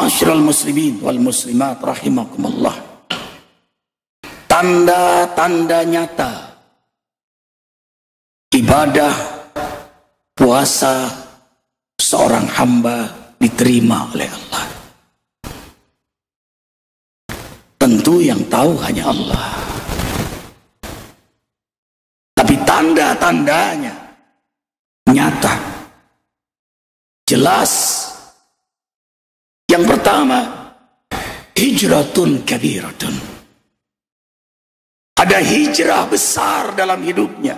Ma'asyiral muslimin wal muslimat rahimakumullah. Tanda-tanda nyata ibadah puasa seorang hamba diterima oleh Allah. Tentu yang tahu hanya Allah. Tapi tanda-tandanya nyata, jelas. Yang pertama, hijratun kabiratun. Ada hijrah besar dalam hidupnya.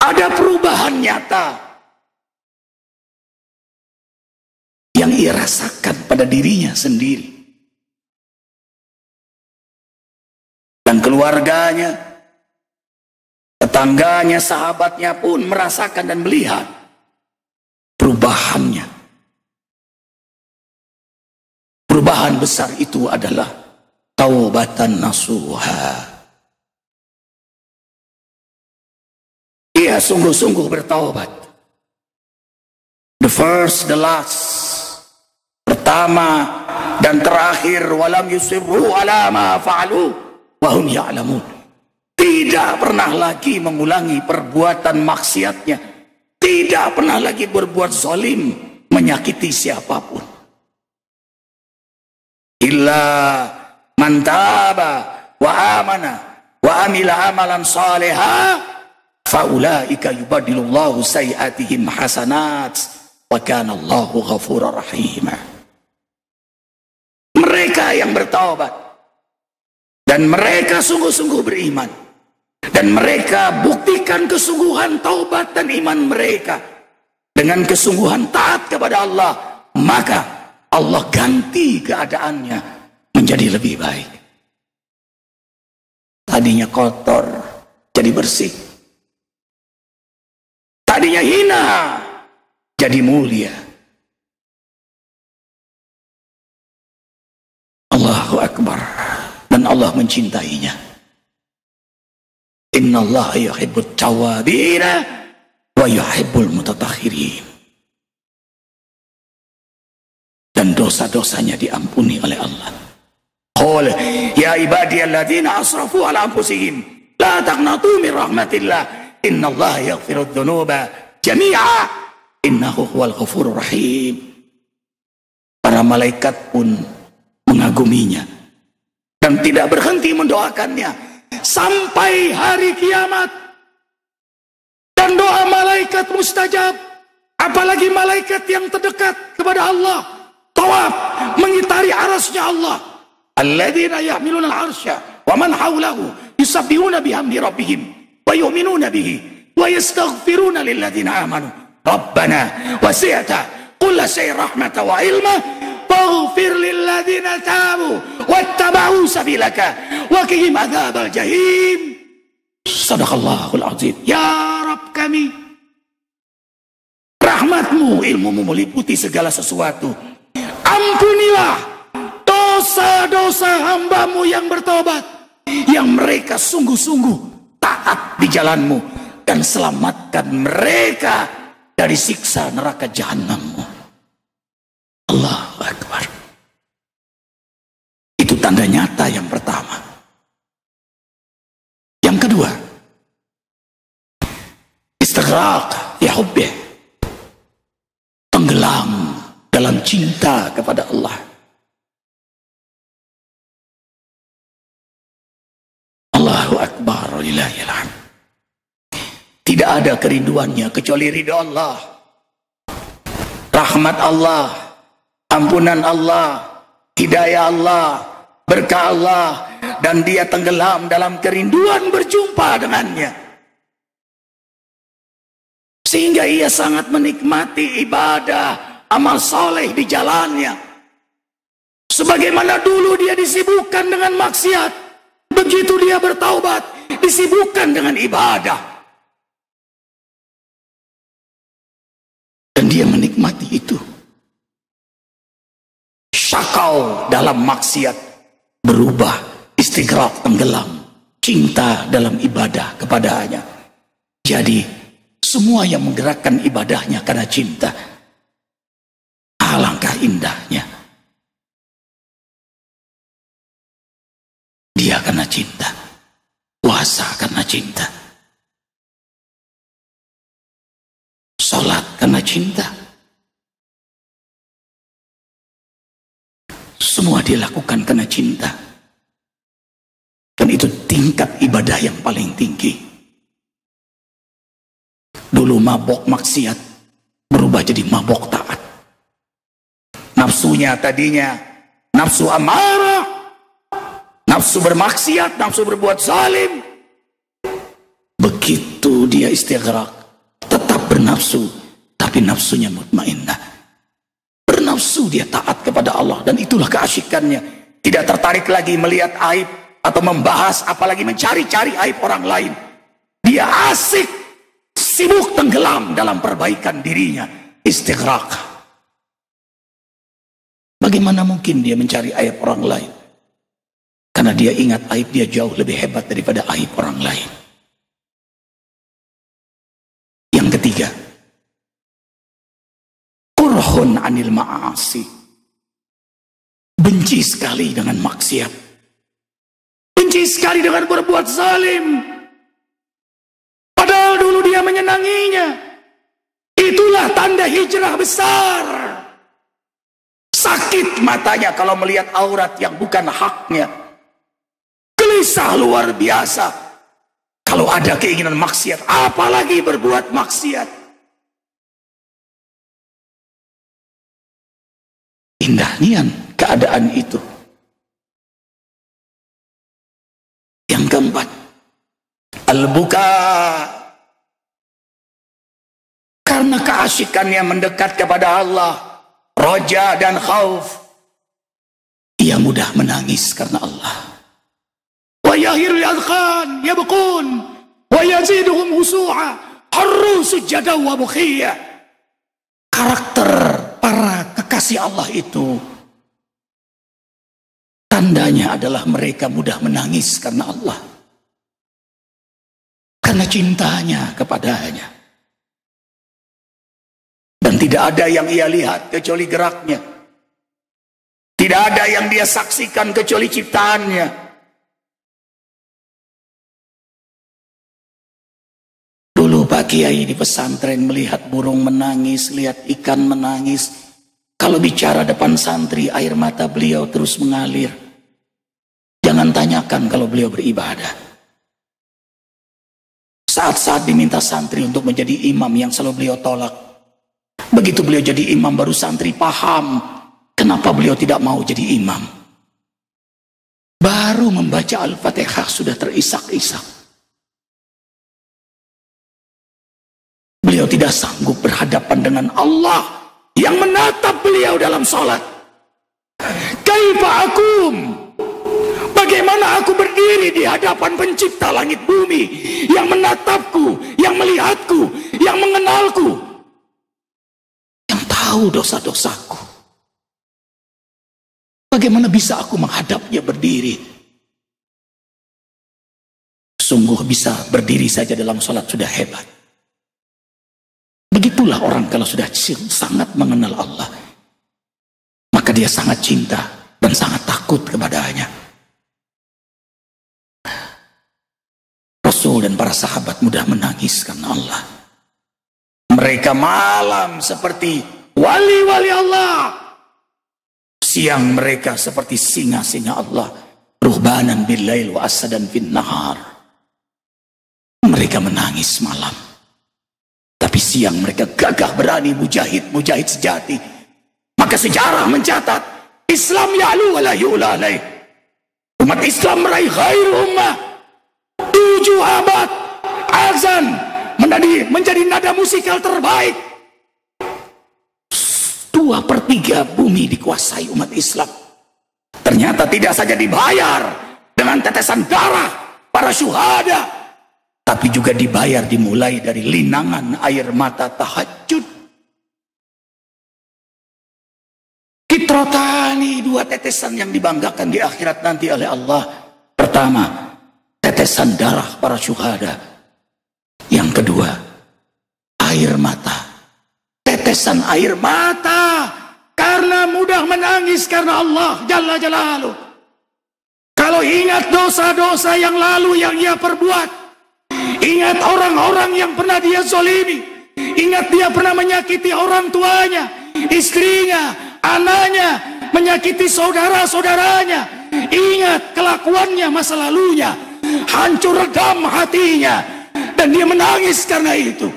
Ada perubahan nyata yang ia rasakan pada dirinya sendiri dan keluarganya, tetangganya, sahabatnya pun merasakan dan melihat perubahannya. Perubahan besar itu adalah taubatan nasuha. Ia sungguh-sungguh bertaubat. The first, the last. Pertama dan terakhir. Walam yusirru ala ma fa'alu wa hum ya'lamun. Tidak pernah lagi mengulangi perbuatan maksiatnya. Tidak pernah lagi berbuat zalim, menyakiti siapapun. Illa man taba wa amana wa amila amalan saliha faulaika yubadilullahu sayiatihim hasanat wa kana Allahu ghafurur rahim. Mereka yang bertaubat dan mereka sungguh-sungguh beriman dan mereka buktikan kesungguhan taubat dan iman mereka dengan kesungguhan taat kepada Allah, maka Allah ganti keadaannya menjadi lebih baik. Tadinya kotor jadi bersih. Tadinya hina jadi mulia. Allahu Akbar. Dan Allah mencintainya. Innallaha yuhibbut tawwabina wa yuhibbul mutatahhirin. Dan dosa-dosanya diampuni oleh Allah. Qul ya ibadiyalladzina asrafu ala anfusihim la taqnatu min rahmatillah innallaha yaghfirudz dzunuba jami'a innahu huwal ghafurur rahim. Para malaikat pun mengaguminya dan tidak berhenti mendoakannya sampai hari kiamat. Dan doa malaikat mustajab, apalagi malaikat yang terdekat kepada Allah. Tawaf mengitari arasnya Allah. Alladzina yahmiluna al-arsya wa man hawlahu yusabbihuna bihamdi rabbihim wa yu'minuna bihi wa yastaghfiruna lilladzina amanu. Rabbana wasi'ta kulla syai'in rahmatan wa ilma faghfir lilladzina tabu wattaba'u sabilaka wa qihim adzabal jahim. Shadaqallahul azim. Ya Rabb kami, rahmatmu, ilmumu meliputi segala sesuatu. Ampunilah dosa-dosa hambamu yang bertobat, yang mereka sungguh-sungguh taat di jalanmu, dan selamatkan mereka dari siksa neraka jahanammu. Allahu Akbar. Itu tanda nyata yang pertama. Yang kedua, istighraq fi hubbih, tenggelam dalam cinta kepada Allah. Allahu Akbar, lillahil hamd. Tidak ada kerinduannya kecuali ridha Allah, rahmat Allah, ampunan Allah, hidayah Allah, berkah Allah, dan dia tenggelam dalam kerinduan berjumpa dengannya. Sehingga ia sangat menikmati ibadah, amal soleh di jalannya. Sebagaimana dulu dia disibukkan dengan maksiat, begitu dia bertaubat, disibukkan dengan ibadah. Dan dia menikmati itu. Syakau dalam maksiat berubah, istighraq, tenggelam, cinta dalam ibadah kepadanya. Jadi semua yang menggerakkan ibadahnya karena cinta. Alangkah indahnya. Dia karena cinta, puasa karena cinta, sholat karena cinta. Semua dia lakukan karena cinta. Dan itu tingkat ibadah yang paling tinggi. Dulu mabok maksiat berubah jadi mabok taat. Nafsunya tadinya nafsu amarah, nafsu bermaksiat, nafsu berbuat zalim. Begitu dia istighraq, tetap bernafsu, tapi nafsunya mutmainnah. Bernafsu dia taat kepada Allah, dan itulah keasyikannya. Tidak tertarik lagi melihat aib atau membahas, apalagi mencari-cari aib orang lain. Dia asik, sibuk tenggelam dalam perbaikan dirinya, istighraq. Bagaimana mungkin dia mencari aib orang lain? Karena dia ingat aib dia jauh lebih hebat daripada aib orang lain. Yang ketiga, kurhun anil ma'asi. Benci sekali dengan maksiat. Benci sekali dengan berbuat zalim. Padahal dulu dia menyenanginya. Itulah tanda hijrah besar. Sakit matanya kalau melihat aurat yang bukan haknya. Gelisah luar biasa kalau ada keinginan maksiat, apalagi berbuat maksiat. Indahnya keadaan itu. Yang keempat, al-buka. Karena keasyikannya mendekat kepada Allah, roja dan khauf, ia mudah menangis karena Allah. Wa yahirul adkhan yabqun wa yaziduhum husu'a harru sujada wa bukhiya. Karakter para kekasih Allah itu, tandanya adalah mereka mudah menangis karena Allah, karena cintanya kepadanya. Dan tidak ada yang ia lihat kecuali geraknya. Tidak ada yang dia saksikan kecuali ciptaannya. Dulu Pak Kiai di pesantren melihat burung menangis, lihat ikan menangis. Kalau bicara depan santri, air mata beliau terus mengalir. Jangan tanyakan kalau beliau beribadah. Saat-saat diminta santri untuk menjadi imam yang selalu beliau tolak. Begitu beliau jadi imam, baru santri paham kenapa beliau tidak mau jadi imam. Baru membaca Al-Fatihah sudah terisak-isak. Beliau tidak sanggup berhadapan dengan Allah yang menatap beliau dalam sholat. Kaifa akum? Bagaimana aku berdiri di hadapan pencipta langit bumi yang menatapku, yang melihatku, yang mengenalku, tahu dosa-dosaku. Bagaimana bisa aku menghadapnya berdiri? Sungguh bisa berdiri saja dalam sholat sudah hebat. Begitulah orang kalau sudah sangat mengenal Allah, maka dia sangat cinta dan sangat takut kepadanya. Rasul dan para sahabat mudah menangis karena Allah. Mereka malam seperti wali-wali Allah, siang mereka seperti singa-singa Allah, ruhbanan bil-lail wa asadan fin nahar. Mereka menangis malam, tapi siang mereka gagah berani, mujahid sejati. Maka sejarah mencatat, Islam ya'lu wa la yu'la alaih. Umat Islam meraih khairu ummah. 7 abad azan menjadi nada musikal terbaik. 2/3 bumi dikuasai umat Islam. Ternyata tidak saja dibayar dengan tetesan darah para syuhada, tapi juga dibayar dimulai dari linangan air mata tahajud. Kitrotani, 2 tetesan yang dibanggakan di akhirat nanti oleh Allah. Pertama, tetesan darah para syuhada. Yang kedua, air mata. Tetesan air mata karena pernah menangis karena Allah Jalla Jalaluh. Kalau ingat dosa-dosa yang lalu yang ia perbuat, ingat orang-orang yang pernah dia zalimi, ingat dia pernah menyakiti orang tuanya, istrinya, anaknya, menyakiti saudara-saudaranya, ingat kelakuannya masa lalunya, hancur redam hatinya, dan dia menangis karena itu.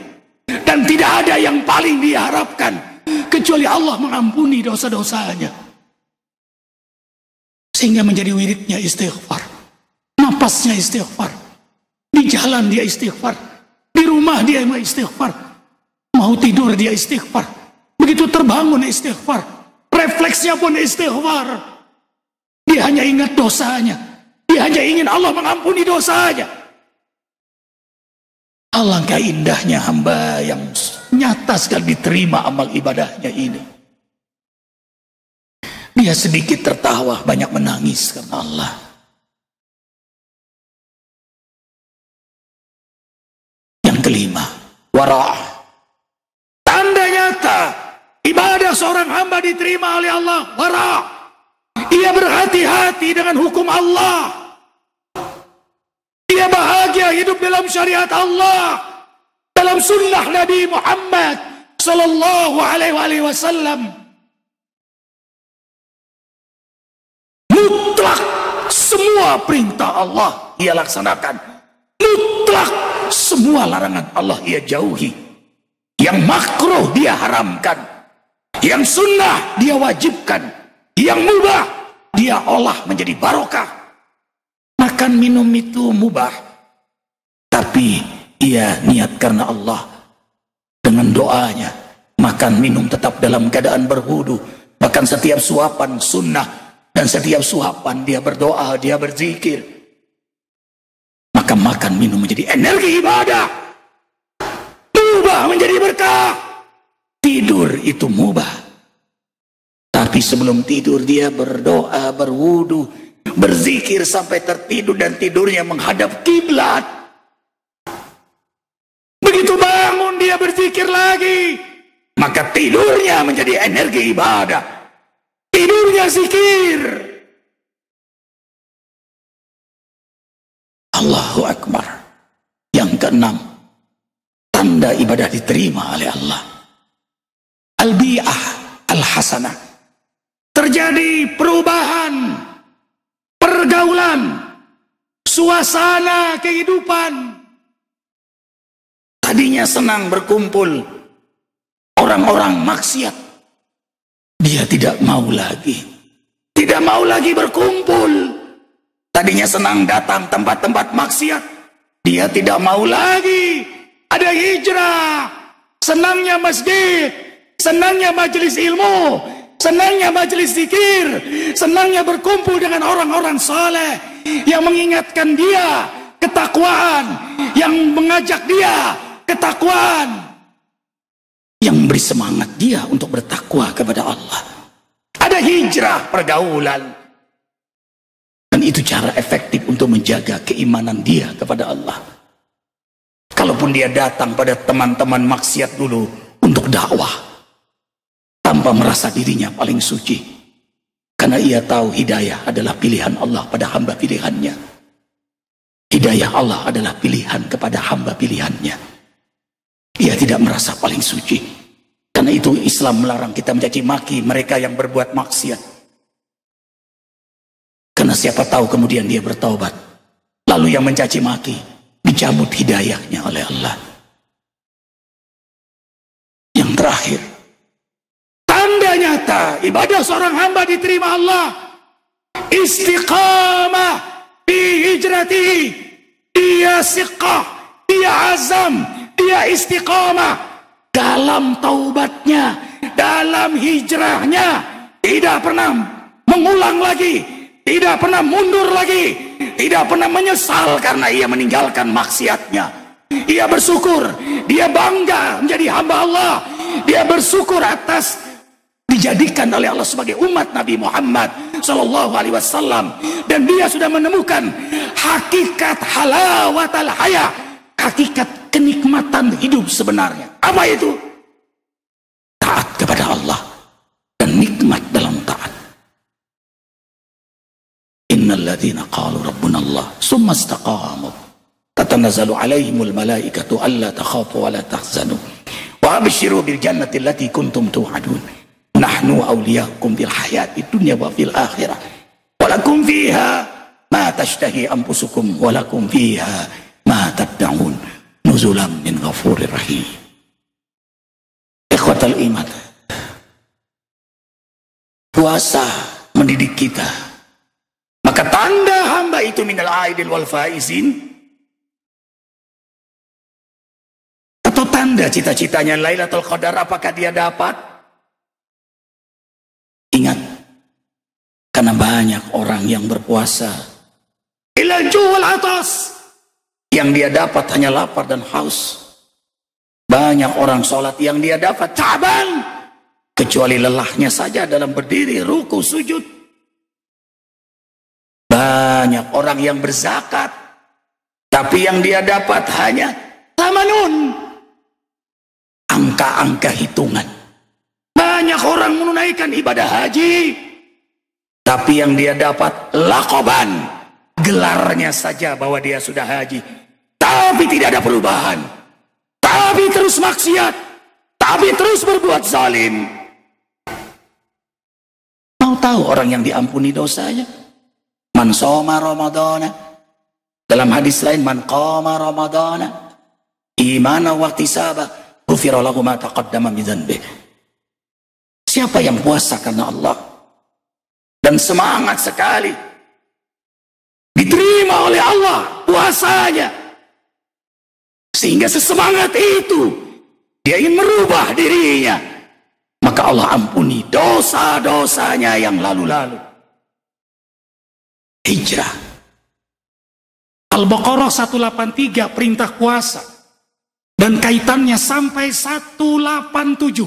Dan tidak ada yang paling dia harapkan kecuali Allah mengampuni dosa-dosanya. Sehingga menjadi wiridnya istighfar, napasnya istighfar, di jalan dia istighfar, di rumah dia istighfar, mau tidur dia istighfar, begitu terbangun istighfar, refleksnya pun istighfar. Dia hanya ingat dosanya, dia hanya ingin Allah mengampuni dosanya. Alangkah indahnya hamba yang nyata sekali diterima amal ibadahnya ini. Dia sedikit tertawa, banyak menangis karena Allah. Yang kelima, wara'. Tanda nyata ibadah seorang hamba diterima oleh Allah, wara'. Ia berhati-hati dengan hukum Allah. Dia bahagia hidup dalam syariat Allah, dalam sunnah Nabi Muhammad sallallahu alaihi wasallam. Mutlak semua perintah Allah ia laksanakan. Mutlak semua larangan Allah ia jauhi. Yang makruh dia haramkan. Yang sunnah dia wajibkan. Yang mubah dia olah menjadi barokah. Makan minum itu mubah, tapi ia niat karena Allah. Dengan doanya, makan minum tetap dalam keadaan berwudu. Bahkan setiap suapan sunnah, dan setiap suapan dia berdoa, dia berzikir. Maka makan minum menjadi energi ibadah, mubah menjadi berkah. Tidur itu mubah, tapi sebelum tidur dia berdoa, berwudu, berzikir sampai tertidur, dan tidurnya menghadap kiblat. Begitu bangun dia berzikir lagi, maka tidurnya menjadi energi ibadah, tidurnya zikir. Allahu Akbar. Yang keenam, tanda ibadah diterima oleh Allah, al-bi'ah al-hasanah. Terjadi perubahan pergaulan, suasana kehidupan. Tadinya senang berkumpul orang-orang maksiat, dia tidak mau lagi. Tidak mau lagi berkumpul. Tadinya senang datang tempat-tempat maksiat, dia tidak mau lagi. Ada hijrah. Senangnya masjid, senangnya majelis ilmu, senangnya majelis zikir, senangnya berkumpul dengan orang-orang saleh yang mengingatkan dia ketakwaan, yang mengajak dia ketakwaan, yang memberi semangat dia untuk bertakwa kepada Allah. Ada hijrah pergaulan, dan itu cara efektif untuk menjaga keimanan dia kepada Allah. Kalaupun dia datang pada teman-teman maksiat dulu untuk dakwah, tanpa merasa dirinya paling suci, karena ia tahu hidayah adalah pilihan Allah pada hamba pilihannya. Hidayah Allah adalah pilihan kepada hamba pilihannya. Ia tidak merasa paling suci. Karena itu Islam melarang kita mencaci maki mereka yang berbuat maksiat. Karena siapa tahu kemudian dia bertaubat, lalu yang mencaci maki dicabut hidayahnya oleh Allah. Yang terakhir, tanda nyata ibadah seorang hamba diterima Allah, istiqamah di hijrati. Dia siqah, dia azam, dia istiqamah dalam taubatnya, dalam hijrahnya. Tidak pernah mengulang lagi, tidak pernah mundur lagi, tidak pernah menyesal karena ia meninggalkan maksiatnya. Ia bersyukur, dia bangga menjadi hamba Allah. Dia bersyukur atas dijadikan oleh Allah sebagai umat Nabi Muhammad sallallahu alaihi wasallam, dan dia sudah menemukan hakikat halawatul haya, hakikat kenikmatan hidup sebenarnya. Apa itu? Taat kepada Allah dan nikmat dalam taat. innal ladzina qalu rabbuna Allah tsumma istaqamu tatanazzalu alaihimul malaikatu alla takhafu wa la tahzanu wa abshiru bil jannati allati kuntum tu'adun nahnu awliyaakum fil hayati dunya wa fil akhirah wa lakum fiha ma tashtahi anfusukum wa lakum fiha ma tad'un nuzulan min ghafurir rahim. Ikhwatal iman, puasa mendidik kita. Maka tanda hamba itu minal aidin wal faizin, atau tanda cita-citanya Lailatul Qadar, apakah dia dapat? Ingat, karena banyak orang yang berpuasa ilal juwal atas, yang dia dapat hanya lapar dan haus. Banyak orang sholat yang dia dapat taban, kecuali lelahnya saja dalam berdiri, ruku, sujud. Banyak orang yang berzakat, tapi yang dia dapat hanya tamanun, angka-angka hitungan. Banyak orang menunaikan ibadah haji, tapi yang dia dapat lakoban, gelarnya saja bahwa dia sudah haji, tapi tidak ada perubahan, tapi terus maksiat, tapi terus berbuat zalim. Mau tahu orang yang diampuni dosanya? Man shoma ramadhana, dalam hadis lain man qama ramadhana imanan wa ihtisaban ghufira lahu ma taqaddama min dzanbihi. Siapa yang puasa karena Allah dan semangat sekali, diterima oleh Allah puasanya, sehingga sesemangat itu dia ingin merubah dirinya, maka Allah ampuni dosa-dosanya yang lalu-lalu. Hijrah. Al-Baqarah 183 perintah puasa, dan kaitannya sampai 187.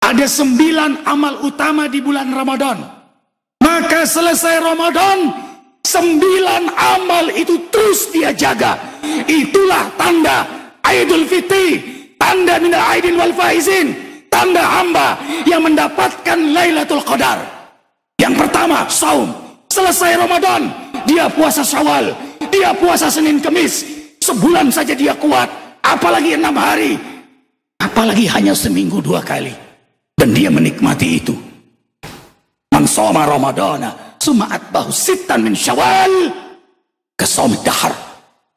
Ada 9 amal utama di bulan Ramadan. Maka selesai Ramadan, 9 amal itu terus dia jaga. Itulah tanda Idul Fitri, tanda minal aidin wal faizin, tanda hamba yang mendapatkan Lailatul Qadar. Yang pertama, saum. Selesai Ramadan, dia puasa Syawal, dia puasa Senin Kemis, sebulan saja dia kuat, apalagi 6 hari, apalagi hanya seminggu 2 kali, dan dia menikmati itu. Man shoma ramadhana summa atbahu sittan min Syawal kasawmi dahar.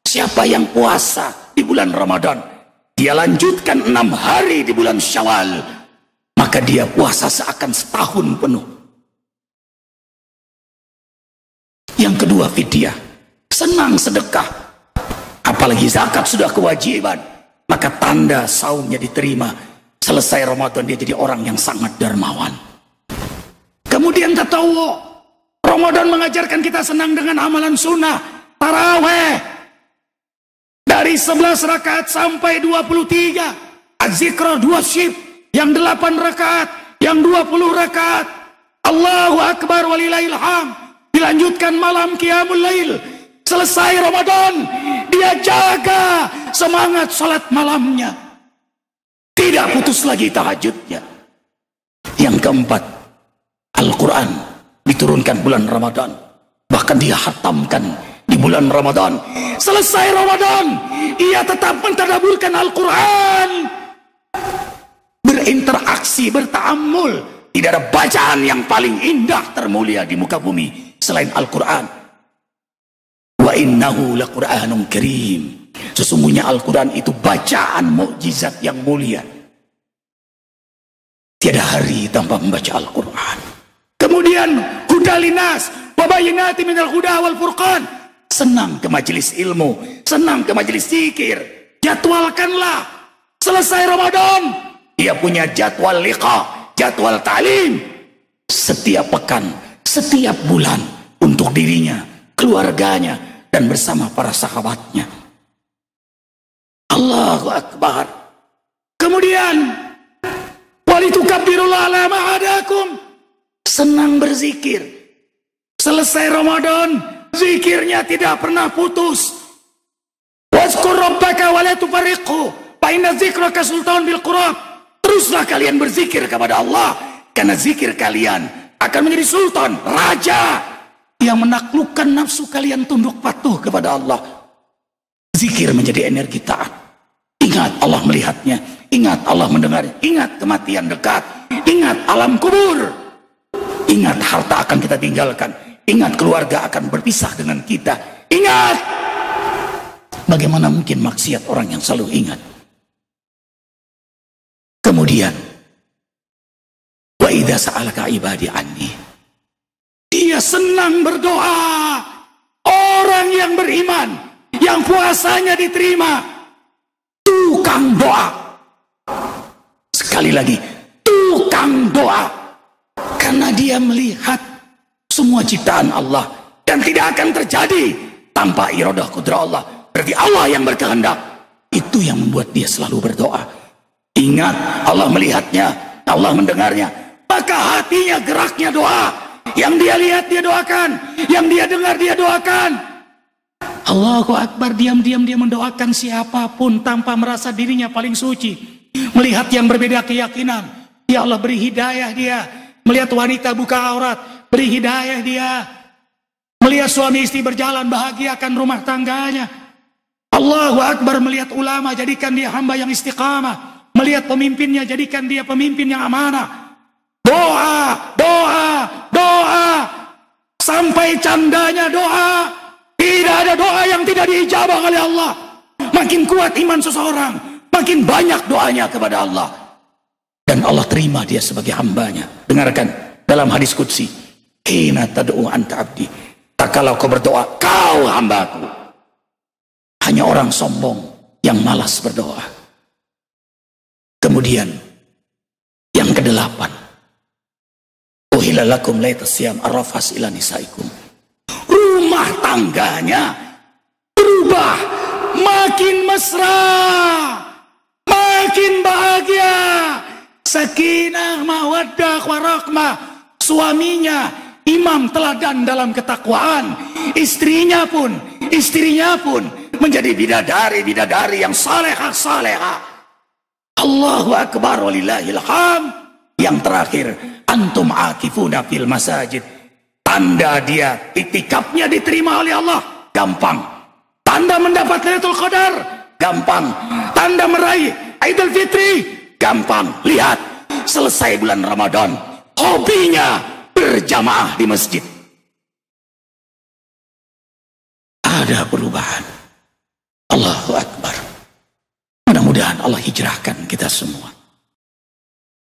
Siapa yang puasa di bulan Ramadan, dia lanjutkan 6 hari di bulan Syawal, maka dia puasa seakan setahun penuh. Yang kedua, fidyah, senang sedekah, apalagi zakat sudah kewajiban, maka tanda saumnya diterima. Selesai Ramadan dia jadi orang yang sangat dermawan. Kemudian tatawwu, Ramadan mengajarkan kita senang dengan amalan sunnah, taraweh dari 11 rakaat sampai 23, az-zikra 2 syib, yang 8 rakaat, yang 20 rakaat, Allahu Akbar walillahil hamd. Dilanjutkan malam qiyamul lail. Selesai Ramadan, dia jaga semangat salat malamnya, tidak putus lagi tahajudnya. Yang keempat, Al-Quran diturunkan bulan Ramadan, bahkan dia khatamkan di bulan Ramadan. Selesai Ramadan, ia tetap mentadaburkan Al-Quran, berinteraksi, berta'ammul. Tidak ada bacaan yang paling indah, termulia di muka bumi selain Al-Quran. Wa innahu laqur'anun karim. Sesungguhnya Al-Quran itu bacaan mukjizat yang mulia. Tiada hari tanpa membaca Al-Quran. Kemudian hudalinas wa bayyinatin minal huda wal furqan. Senang ke majelis ilmu, senang ke majelis zikir. Jadwalkanlah. Selesai Ramadan, dia punya jadwal liqa, jadwal ta'lim, setiap pekan, setiap bulan, untuk dirinya, keluarganya, dan bersama para sahabatnya. Allahu Akbar. Kemudian walitukabbirullaha ala ma hadakum, senang berzikir. Selesai Ramadan, zikirnya tidak pernah putus. Wazkur rabbaka wa la tufarriqhu fa inna dzikraka sultan bil qurab. Teruslah kalian berzikir kepada Allah, karena zikir kalian akan menjadi sultan, raja yang menaklukkan nafsu kalian tunduk patuh kepada Allah. Zikir menjadi energi taat. Ingat Allah melihatnya, ingat Allah mendengarnya, ingat kematian dekat, ingat alam kubur, ingat harta akan kita tinggalkan, ingat keluarga akan berpisah dengan kita, ingat. Bagaimana mungkin maksiat orang yang selalu ingat? Kemudian, wa idza sa'alaka ibadi anni, dia senang berdoa. Orang yang beriman, yang puasanya diterima, tukang doa. Sekali lagi, tukang doa. Karena dia melihat semua ciptaan Allah dan tidak akan terjadi tanpa iradah kudrah Allah. Berarti Allah yang berkehendak. Itu yang membuat dia selalu berdoa. Ingat, Allah melihatnya, Allah mendengarnya. Maka hatinya geraknya doa. Yang dia lihat dia doakan, yang dia dengar dia doakan. Allahu Akbar, diam-diam dia mendoakan siapapun tanpa merasa dirinya paling suci. Melihat yang berbeda keyakinan, ya Allah beri hidayah dia. Melihat wanita buka aurat, beri hidayah dia. Melihat suami istri berjalan, bahagiakan rumah tangganya. Allahu Akbar, melihat ulama, jadikan dia hamba yang istiqamah. Melihat pemimpinnya, jadikan dia pemimpin yang amanah. Doa, doa, doa. Sampai candanya doa. Tidak ada doa yang tidak diijabah oleh Allah. Makin kuat iman seseorang, makin banyak doanya kepada Allah. Dan Allah terima dia sebagai hambanya. Dengarkan dalam hadis qudsi. Hina tad'u anta abdi. Tak kalau kau berdoa, kau hambaku. Hanya orang sombong yang malas berdoa. Kemudian yang kedelapan. Uhilla lakum laitas siyam arrafas ila nisaikum. Rumah tangganya berubah, makin mesra, makin bahagia, sakinah, mawaddah, warahmah. Suaminya imam teladan dalam ketakwaan, istrinya pun menjadi bidadari yang salehah. Allahu Akbar walillahil hamd. Yang terakhir, antum akifuna fil masajid. Tanda dia itikafnya diterima oleh Allah, gampang. Tanda mendapat Lailatul Qadar, gampang. Tanda meraih Idul Fitri, gampang. Lihat, selesai bulan Ramadan, hobinya berjamaah di masjid. Ada perubahan. Allahu Akbar. Mudah-mudahan Allah hijrahkan kita semua.